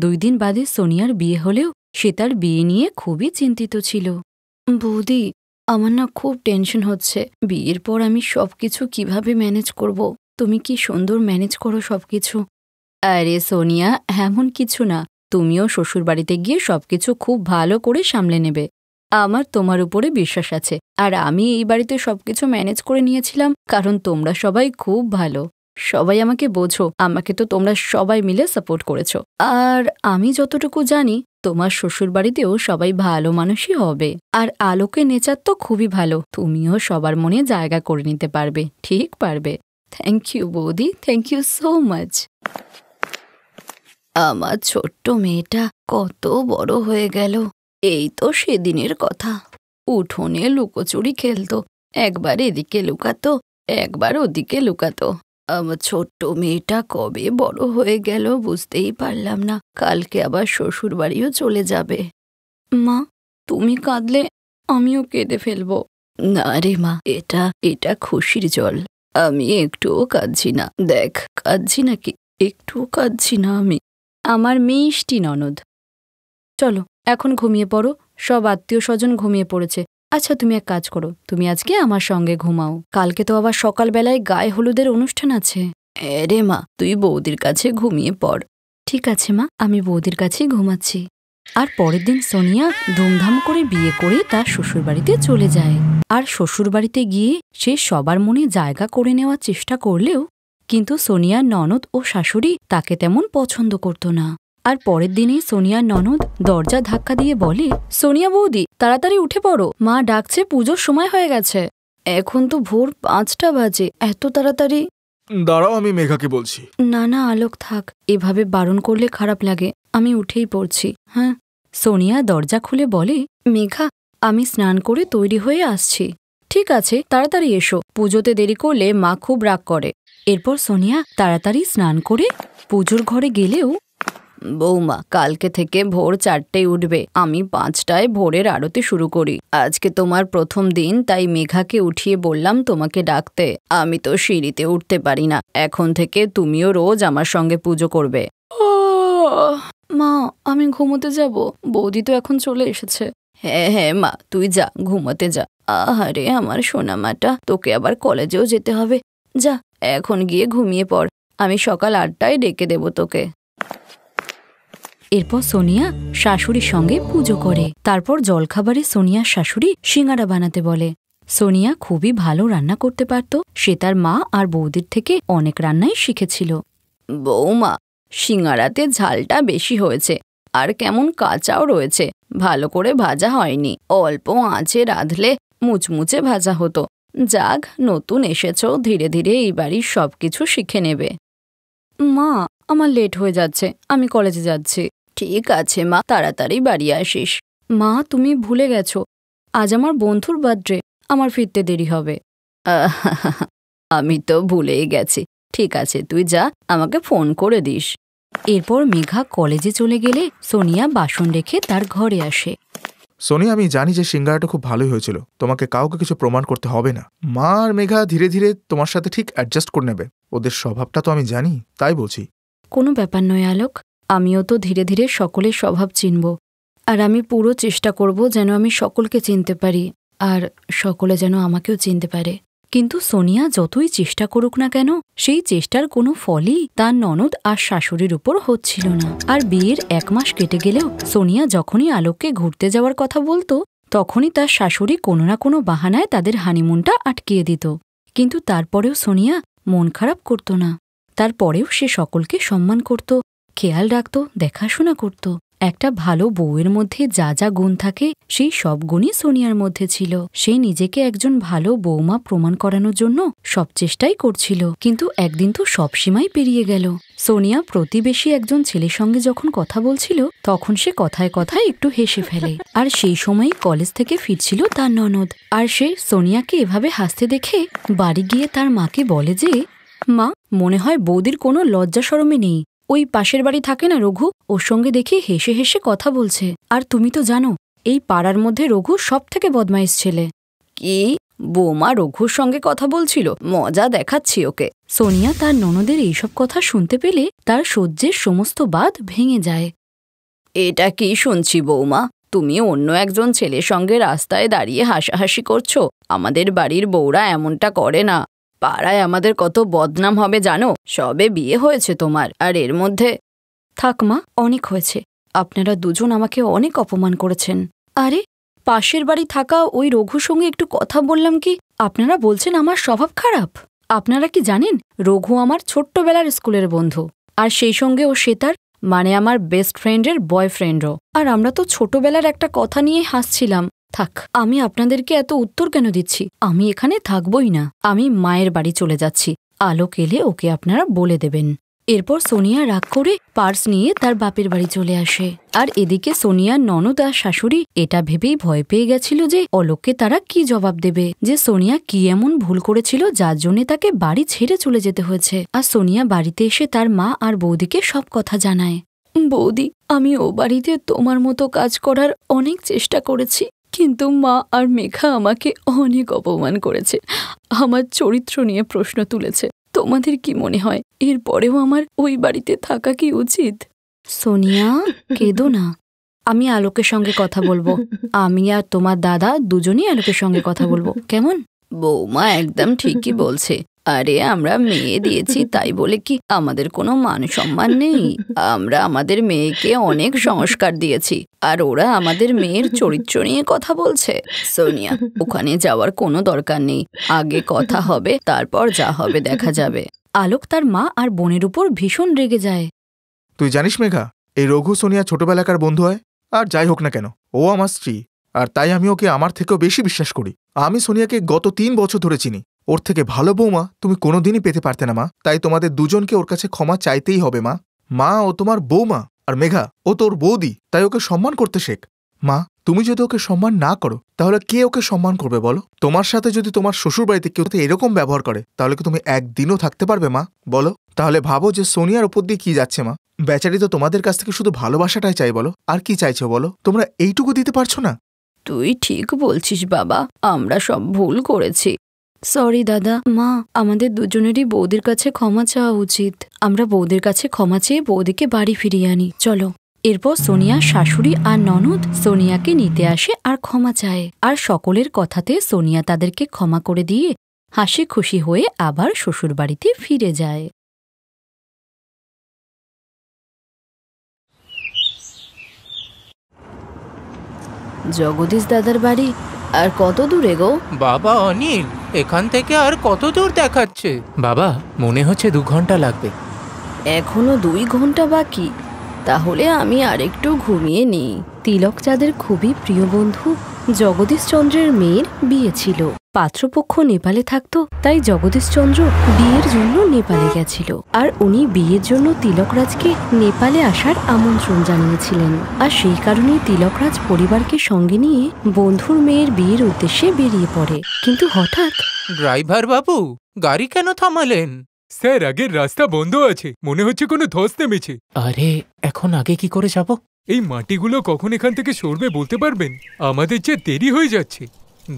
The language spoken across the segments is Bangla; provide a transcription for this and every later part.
2 দিন বাদে সোনিয়ার বিয়ে হলেও সে তার বিয়ে নিয়ে খুবই চিন্তিত ছিল। বৌদি, আমার না খুব টেনশন হচ্ছে। বিয়ের পর আমি সবকিছু কিভাবে ম্যানেজ করব? তুমি কি সুন্দর ম্যানেজ করো সবকিছু। আরে সোনিয়া, এমন কিছু না। তুমিও শ্বশুরবাড়িতে গিয়ে সবকিছু খুব ভালো করে সামলে নেবে। আমার তোমার উপরে বিশ্বাস আছে। আর আমি এই বাড়িতে সবকিছু ম্যানেজ করে নিয়েছিলাম কারণ তোমরা সবাই খুব ভালো। সবাই আমাকে বোঝো। আমাকে তো তোমরা সবাই মিলে সাপোর্ট করেছো। আর আমি যতটুকু জানি তোমার শ্বশুরবাড়িতেও সবাই ভালো মানুষই হবে। আর আলোকের নেচার তো খুবই ভালো। তুমিও সবার মনে জায়গা করে নিতে পারবে। ঠিক পারবে। থ্যাংক ইউ বৌদি, থ্যাংক ইউ সো মাচ। আমার ছোট্ট মেয়েটা কত বড় হয়ে গেল। এই তো সেদিনের কথা। উঠোনে লুকোচুরি খেলতো। একবার এদিকে লুকাতো, একবার ওদিকে লুকাতো। আমার ছোট্ট মেয়েটা কবে বড় হয়ে গেল বুঝতেই পারলাম না। কালকে আবার শ্বশুর বাড়িও চলে যাবে। মা, তুমি কাঁদলে আমিও কেঁদে ফেলবো। না রে মা, এটা খুশির জল। আমি একটুও কাঁদছি না। দেখ, কাঁদছি নাকি? একটুও কাঁদছি না আমি। আমার মিষ্টি ননদ। চলো এখন ঘুমিয়ে পড়ো। সব আত্মীয় স্বজন ঘুমিয়ে পড়েছে। আচ্ছা, তুমি এক কাজ করো, তুমি আজকে আমার সঙ্গে ঘুমাও। কালকে তো আবার সকালবেলায় গায়ে হলুদের অনুষ্ঠান আছে। রে মা, তুই বৌদির কাছে ঘুমিয়ে পড়। ঠিক আছে মা, আমি বৌদির কাছেই ঘুমাচ্ছি। আর পরের দিন সোনিয়া ধুমধাম করে বিয়ে করে তার শ্বশুরবাড়িতে চলে যায়। আর শ্বশুরবাড়িতে গিয়ে সে সবার মনে জায়গা করে নেওয়ার চেষ্টা করলেও কিন্তু সোনিয়ার ননদ ও শাশুড়ি তাকে তেমন পছন্দ করত না। আর পরের দিনই সোনিয়ার ননদ দরজা ধাক্কা দিয়ে বলে, সোনিয়া বৌদি, তাড়াতাড়ি উঠে পড়ো, মা ডাকছে, পুজোর সময় হয়ে গেছে। এখন তো ভোর 5টা বাজে, এত তাড়াতাড়ি? দাঁড়াও, আমি মেঘাকে বলছি। না না আলোক, থাক। এভাবে বারণ করলে খারাপ লাগে। আমি উঠেই পড়ছি। হ্যাঁ। সোনিয়া দরজা খুলে বলে, মেঘা, আমি স্নান করে তৈরি হয়ে আসছি। ঠিক আছে, তাড়াতাড়ি এসো। পুজোতে দেরি করলে মা খুব রাগ করে। এরপর সোনিয়া তাড়াতাড়ি স্নান করে পুজোর ঘরে গেলেও বৌমা কালকে থেকে ভোর 4টায় উঠবে। আমি 5টায় ভোরের আরতি শুরু করি। আজকে তোমার প্রথম দিন, তাই মেঘাকে উঠিয়ে বললাম তোমাকে ডাকতে। আমি তো সিঁড়িতে উঠতে পারি না। এখন থেকে তুমিও রোজ আমার সঙ্গে পুজো করবে। মা, আমি ঘুমোতে যাব। বৌদি তো এখন চলে এসেছে। হ্যাঁ হ্যাঁ মা, তুই যা, ঘুমোতে যা। আহারে আমার সোনা মাটা, তোকে আবার কলেজেও যেতে হবে। যা, এখন গিয়ে ঘুমিয়ে পড়। আমি সকাল 8টায় ডেকে দেব তোকে। এরপর সোনিয়া শাশুড়ির সঙ্গে পুজো করে। তারপর জলখাবারে সোনিয়ার শাশুড়ি সিঙ্গারা বানাতে বলে। সোনিয়া খুবই ভালো রান্না করতে পারত। সে তার মা আর বৌদির থেকে অনেক রান্নাই শিখেছিল। বৌমা, সিঙ্গারাতে ঝালটা বেশি হয়েছে আর কেমন কাঁচাও রয়েছে। ভালো করে ভাজা হয়নি। অল্প আঁচে রাঁধলে মুচমুচে ভাজা হতো। যাক, নতুন এসেছ, ধীরে ধীরে এই বাড়ির সবকিছু শিখে নেবে। মা, আমার লেট হয়ে যাচ্ছে, আমি কলেজে যাচ্ছি। ঠিক আছে মা, তাড়াতাড়ি বাড়ি আসিস। মা, তুমি ভুলে গেছো, আজ আমার বন্ধুর বার্থডে। আমার ফিরতে দেরি হবে। আমি তো ভুলেই গেছি। ঠিক আছে, তুই যা, আমাকে ফোন করে দিস। এরপর মেঘা কলেজে চলে গেলে সোনিয়া বাসন রেখে তার ঘরে আসে। সোনিয়া, আমি জানি যে সিঙ্গারাটা খুব ভালোই হয়েছিল। তোমাকে কাউকে কিছু প্রমাণ করতে হবে না। মা আর মেঘা ধীরে ধীরে তোমার সাথে ঠিক অ্যাডজাস্ট করে নেবে। ওদের স্বভাবটা তো আমি জানি, তাই বলছি। কোনো ব্যাপার নয় আলোক, আমিও তো ধীরে ধীরে সকলের স্বভাব চিনব। আর আমি পুরো চেষ্টা করব যেন আমি সকলকে চিনতে পারি, আর সকলে যেন আমাকেও চিনতে পারে। কিন্তু সোনিয়া যতই চেষ্টা করুক না কেন, সেই চেষ্টার কোনো ফলই তার ননদ আর শাশুড়ির উপর হচ্ছিল না। আর বিয়ের 1 মাস কেটে গেলেও সোনিয়া যখনই আলোককে ঘুরতে যাওয়ার কথা বলতো, তখনই তার শাশুড়ি কোনো না কোনো বাহানায় তাদের হানিমুনটা আটকিয়ে দিত। কিন্তু তারপরেও সোনিয়া মন খারাপ করত না। তারপরেও সে সকলকে সম্মান করত, খেয়াল রাখত, দেখাশোনা করত। একটা ভালো বউয়ের মধ্যে যা যা গুণ থাকে, সেই সব গুণই সোনিয়ার মধ্যে ছিল। সে নিজেকে একজন ভালো বৌমা প্রমাণ করানোর জন্য সব চেষ্টাই করছিল। কিন্তু একদিন তো সব সীমাই পেরিয়ে গেল। সোনিয়া প্রতিবেশী একজন ছেলের সঙ্গে যখন কথা বলছিল, তখন সে কথায় কথায় একটু হেসে ফেলে। আর সেই সময়ই কলেজ থেকে ফিরছিল তার ননদ। আর সে সোনিয়াকে এভাবে হাসতে দেখে বাড়ি গিয়ে তার মাকে বলে যে, মা, মনে হয় বৌদির কোনো লজ্জা শরমে নেই। ওই পাশের বাড়ি থাকে না রঘু, ওর সঙ্গে দেখি হেসে হেসে কথা বলছে। আর তুমি তো জানো, এই পাড়ার মধ্যে রঘু সব থেকে বদমাইশ ছেলে। কি, বৌমা রঘুর সঙ্গে কথা বলছিল? মজা দেখাচ্ছি ওকে। সোনিয়া তার ননদের এইসব কথা শুনতে পেলে তার সহ্যের সমস্ত বাঁধ ভেঙে যায়। এটা কি শুনছি বৌমা? তুমি অন্য একজন ছেলের সঙ্গে রাস্তায় দাঁড়িয়ে হাসাহাসি করছো? আমাদের বাড়ির বউরা এমনটা করে না। পাড়ায় আমাদের কত বদনাম হবে জানো? সবে বিয়ে হয়েছে তোমার, আর এর মধ্যে। থাক মা, অনেক হয়েছে। আপনারা দুজন আমাকে অনেক অপমান করেছেন। আরে, পাশের বাড়ি থাকা ওই রঘুর সঙ্গে একটু কথা বললাম কি আপনারা বলছেন আমার স্বভাব খারাপ? আপনারা কি জানেন রঘু আমার ছোট্টবেলার স্কুলের বন্ধু, আর সেই সঙ্গে ও শ্বেতার মানে আমার বেস্ট ফ্রেন্ডের বয়ফ্রেন্ডও। আর আমরা তো ছোটবেলার একটা কথা নিয়ে হাসছিলাম। থাক, আমি আপনাদেরকে এত উত্তর কেন দিচ্ছি? আমি এখানে থাকবই না, আমি মায়ের বাড়ি চলে যাচ্ছি। আলোক এলে ওকে আপনারা বলে দেবেন। এরপর সোনিয়া রাগ করে পার্স নিয়ে তার বাপের বাড়ি চলে আসে। আর এদিকে সোনিয়ার ননদ আর শাশুড়ি এটা ভেবেই ভয় পেয়ে গেছিল যে অলোককে তারা কি জবাব দেবে, যে সোনিয়া কি এমন ভুল করেছিল যার জন্য তাকে বাড়ি ছেড়ে চলে যেতে হয়েছে। আর সোনিয়া বাড়িতে এসে তার মা আর বৌদিকে সব কথা জানায়। বৌদি, আমি ও বাড়িতে তোমার মতো কাজ করার অনেক চেষ্টা করেছি, কিন্তু মা আর মেঘা আমাকে অনেক অপমান করেছে, আমার চরিত্র নিয়ে প্রশ্ন তুলেছে। তোমাদের কি মনে হয় এরপরেও আমার ওই বাড়িতে থাকা কি উচিত? সোনিয়া, কেঁদো না। আমি আলোকের সঙ্গে কথা বলবো। আমি আর তোমার দাদা দুজনই আলোকের সঙ্গে কথা বলবো, কেমন? বৌমা একদম ঠিকই বলছে। আরে, আমরা মেয়ে দিয়েছি তাই বলে কি আমাদের কোনো মান সম্মান নেই? আমরা আমাদের মেয়েকে অনেক সংস্কার দিয়েছি, আর ওরা আমাদের মেয়ের চরিত্র নিয়ে কথা বলছে। সোনিয়া, ওখানে যাওয়ার কোনো দরকার নেই। আগে কথা হবে, তারপর যা হবে দেখা যাবে। আলোক তার মা আর বোনের উপর ভীষণ রেগে যায়। তুই জানিস মেঘা, এই রঘু সোনিয়া ছোটবেলাকার বন্ধু হয়। আর যাই হোক না কেন, ও আমার স্ত্রী, আর তাই আমি ওকে আমার থেকেও বেশি বিশ্বাস করি। আমি সোনিয়াকে গত 3 বছর ধরে চিনি। ওর থেকে ভালো বৌমা তুমি কোনোদিনই পেতে পারতে না মা। তাই তোমাদের দুজনকে ওর কাছে ক্ষমা চাইতেই হবে মা। মা, ও তোমার বৌমা, আর মেঘা ও তোর বৌদি, তাই ওকে সম্মান করতে শেখ। মা, তুমি যদি ওকে সম্মান না করো তাহলে কে ওকে সম্মান করবে বলো? তোমার সাথে যদি তোমার শ্বশুর বাড়িতে কেউ এরকম ব্যবহার করে তাহলে কি তুমি একদিনও থাকতে পারবে মা বলো? তাহলে ভাবো যে সোনিয়ার উপর দিয়ে কি যাচ্ছে মা। বেচারি তো তোমাদের কাছ থেকে শুধু ভালোবাসাটাই চাই, বলো আর কি চাইছো বলো? তোমরা এইটুকু দিতে পারছো না? তুই ঠিক বলছিস বাবা, আমরা সব ভুল করেছি। সরি দাদা। মা, আমাদের দুজনেরই বৌদির কাছে ক্ষমা চাওয়া উচিত। আমরা বৌদির কাছে ক্ষমা চেয়ে বৌদিকে বাড়ি ফিরিয়ে আনি, চলো। এরপর সোনিয়া শাশুড়ি আর ননদ সোনিয়াকে নিতে আসে আর ক্ষমা চায়। আর সকলের কথাতে সোনিয়া তাদেরকে ক্ষমা করে দিয়ে হাসি খুশি হয়ে আবার শ্বশুরবাড়িতে ফিরে যায়। জগদীশ দাদার বাড়ি আর কত দূরে গো? বাবা অনিল, এখান থেকে আর কত দূর দেখাচ্ছে? বাবা, মনে হচ্ছে 2 ঘন্টা লাগবে। এখনো 2 ঘন্টা বাকি? তাহলে আমি আরেকটু ঘুমিয়ে নিই। তিলক চাঁদের খুবই প্রিয় বন্ধু জগদীশচন্দ্রের মেয়ের বিয়ে ছিল। পাত্রপক্ষ নেপালে থাকতো, তাই জগদীশচন্দ্র বিয়ের জন্য নেপালে গেছিল। আর উনি বিয়ের জন্য তিলকরাজকে নেপালে আসার আমন্ত্রণ জানিয়েছিলেন। আর সেই কারণেই তিলকরাজ পরিবারকে সঙ্গে নিয়ে বন্ধুর মেয়ের বিয়ের উদ্দেশ্যে বেরিয়ে পড়ে। কিন্তু হঠাৎ, ড্রাইভার বাবু, গাড়ি কেন থামালেন? স্যার, আগের রাস্তা বন্ধ আছে, মনে হচ্ছে কোনো ধস নেমেছে। আরে, এখন আগে কি করে যাব? এই মাটিগুলো কখন এখান থেকে সরবে বলতে পারবেন? আমাদের যে দেরি হয়ে যাচ্ছে।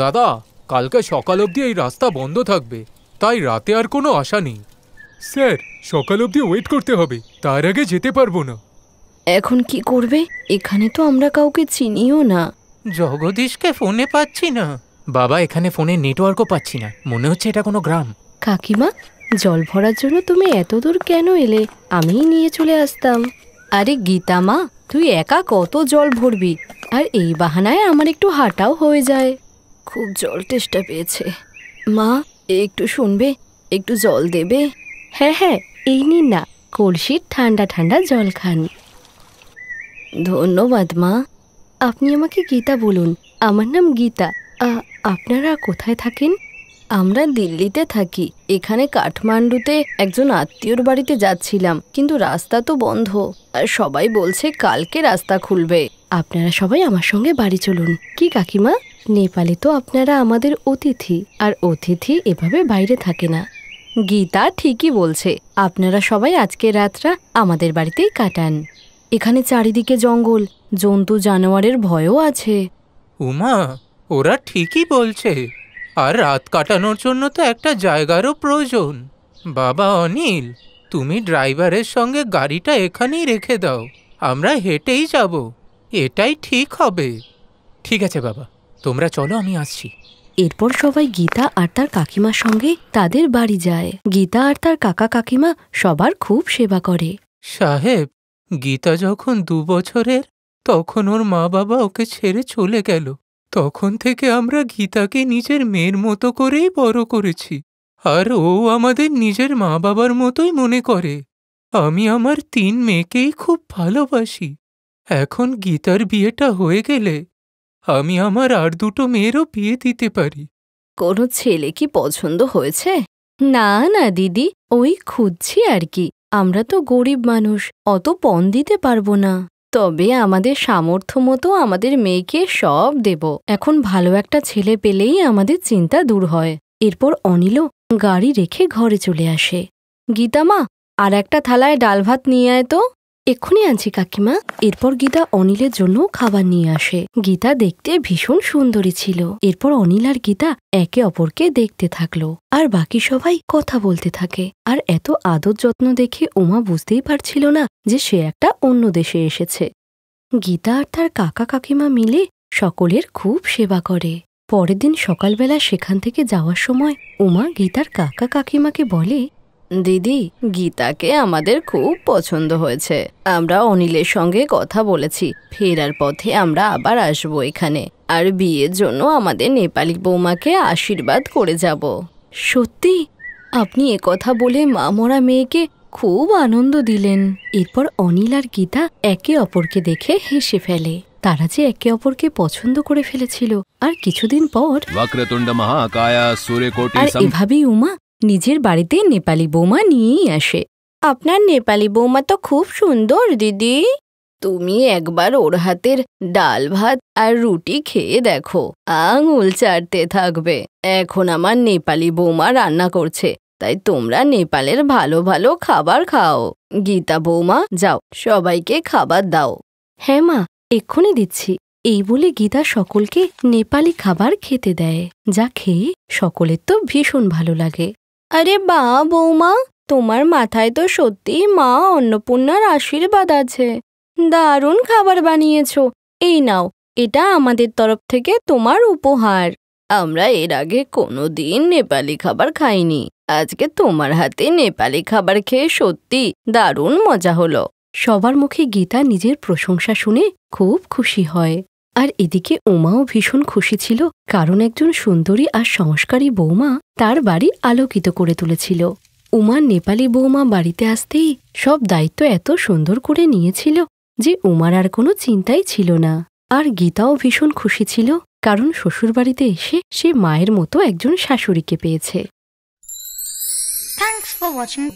দাদা, কালকে সকাল অবধি এই রাস্তা বন্ধ থাকবে, তাই রাতে আর কোনো আশা নেই। স্যার, সকাল অবধি ওয়েট করতে হবে, তার আগে যেতে পারবো না। এখন কি করবে? এখানে তো আমরা কাউকে চিনিও না। জগদীশকে ফোনে পাচ্ছি না। বাবা, এখানে ফোনে নেটওয়ার্কও পাচ্ছি না, মনে হচ্ছে এটা কোনো গ্রাম। কাকিমা, জল ভরার জন্য তুমি এত দূর কেন এলে? আমিই নিয়ে চলে আসতাম। আরে গীতা মা, তুই একা কত জল ভরবি? আর এই বাহানায় আমার একটু হাঁটাও হয়ে যায়। খুব জল তেষ্টা পেয়েছে। মা, একটু শুনবে, একটু জল দেবে? হ্যাঁ হ্যাঁ, এই নিন না, কলসির ঠান্ডা ঠান্ডা জল খান। ধন্যবাদ মা। আপনি আমাকে গীতা বলুন, আমার নাম গীতা। আপনারা কোথায় থাকেন? আমরা দিল্লিতে থাকি। এখানে কাঠমান্ডুতে একজন আত্মীয়র বাড়িতে যাচ্ছিলাম, কিন্তু রাস্তা তো বন্ধ, আর সবাই বলছে কালকে রাস্তা খুলবে। আপনারা সবাই আমার সঙ্গে বাড়ি চলুন। কি কাকিমা, নেপালে তো আপনারা আমাদের অতিথি, আর অতিথি এভাবে বাইরে থাকে না। গীতা ঠিকই বলছে, আপনারা সবাই আজকের রাতটা আমাদের বাড়িতেই কাটান। এখানে চারিদিকে জঙ্গল, জন্তু জানোয়ারের ভয়ও আছে। উমা, ওরা ঠিকই বলছে, আর রাত কাটানোর জন্য তো একটা জায়গারও প্রয়োজন। বাবা অনিল, তুমি ড্রাইভারের সঙ্গে গাড়িটা এখানেই রেখে দাও, আমরা হেঁটেই যাব, এটাই ঠিক হবে। ঠিক আছে বাবা, তোমরা চলো, আমি আসছি। এরপর সবাই গীতা আর তার কাকিমার সঙ্গে তাদের বাড়ি যায়। গীতা আর তার কাকা কাকিমা সবার খুব সেবা করে। সাহেব, গীতা যখন 2 বছরের তখন ওর মা বাবা ওকে ছেড়ে চলে গেল। তখন থেকে আমরা গীতাকে নিজের মেয়ের মতো করেই বড় করেছি, আর ও আমাদের নিজের মা বাবার মতোই মনে করে। আমি আমার 3 মেয়েকেই খুব ভালোবাসি। এখন গীতার বিয়েটা হয়ে গেলে আমি আমার আর 2টো মেয়েরও বিয়ে দিতে পারি। কোনো ছেলে কি পছন্দ হয়েছে? না না দিদি, ওই খুঁজছি আর কি। আমরা তো গরিব মানুষ, অত পণ দিতে পারবো না। তবে আমাদের সামর্থ্য মতো আমাদের মেয়েকে সব দেব। এখন ভালো একটা ছেলে পেলেই আমাদের চিন্তা দূর হয়। এরপর অনিলও গাড়ি রেখে ঘরে চলে আসে। গীতা মা, আর একটা থালায় ডাল ভাত নিয়ে আয় তো। এক্ষুনি আনছি কাকিমা। এরপর গীতা অনিলের জন্য খাবার নিয়ে আসে। গীতা দেখতে ভীষণ সুন্দরী ছিল। এরপর অনিল আর গীতা একে অপরকে দেখতে থাকলো, আর বাকি সবাই কথা বলতে থাকে। আর এত আদর যত্ন দেখে উমা বুঝতেই পারছিল না যে সে একটা অন্য দেশে এসেছে। গীতা আর তার কাকা কাকিমা মিলে সকলের খুব সেবা করে। পরের দিন সকালবেলা সেখান থেকে যাওয়ার সময় উমা গীতার কাকা কাকিমাকে বলে, দিদি, গীতাকে আমাদের খুব পছন্দ হয়েছে। আমরা অনিলের সঙ্গে কথা বলেছি, ফেরার পথে আমরা আবার আসবো এখানে, আর বিয়ের জন্য আমাদের নেপালি বৌমাকে আশীর্বাদ করে যাব। সত্যি? আপনি কথা বলে মা মরা মেয়েকে খুব আনন্দ দিলেন। এরপর অনিল আর গীতা একে অপরকে দেখে হেসে ফেলে। তারা যে একে অপরকে পছন্দ করে ফেলেছিল। আর কিছুদিন পর বক্রতুণ্ড মহাকায় সূর্যকোটি আর এভাবেই উমা নিজের বাড়িতে নেপালি বৌমা নিয়েই আসে। আপনার নেপালি বৌমা তো খুব সুন্দর দিদি। তুমি একবার ওর হাতের ডাল ভাত আর রুটি খেয়ে দেখো, আঙুল চাটতে থাকবে। এখন আমার নেপালি বৌমা রান্না করছে, তাই তোমরা নেপালের ভালো ভালো খাবার খাও। গীতা বৌমা, যাও সবাইকে খাবার দাও। হ্যাঁ মা, এক্ষুনি দিচ্ছি। এই বলে গীতা সকলকে নেপালি খাবার খেতে দেয়, যা খেয়ে সকলের তো ভীষণ ভালো লাগে। আরে বা বৌমা, তোমার মাথায় তো সত্যি মা অন্নপূর্ণার আশীর্বাদ আছে। দারুণ খাবার বানিয়েছো। এই নাও, এটা আমাদের তরফ থেকে তোমার উপহার। আমরা এর আগে কোনোদিন নেপালি খাবার খাইনি। আজকে তোমার হাতে নেপালি খাবার খেয়ে সত্যি দারুণ মজা হলো। সবার মুখে গীতা নিজের প্রশংসা শুনে খুব খুশি হয়। আর এদিকে উমাও ভীষণ খুশি ছিল, কারণ একজন সুন্দরী আর সংস্কারী বৌমা তার বাড়ি আলোকিত করে তুলেছিল। উমার নেপালি বৌমা বাড়িতে আসতেই সব দায়িত্ব এত সুন্দর করে নিয়েছিল যে উমার আর কোনো চিন্তাই ছিল না। আর গীতাও ভীষণ খুশি ছিল, কারণ শ্বশুরবাড়িতে এসে সে মায়ের মতো একজন শাশুড়িকে পেয়েছে। Thanks for watching.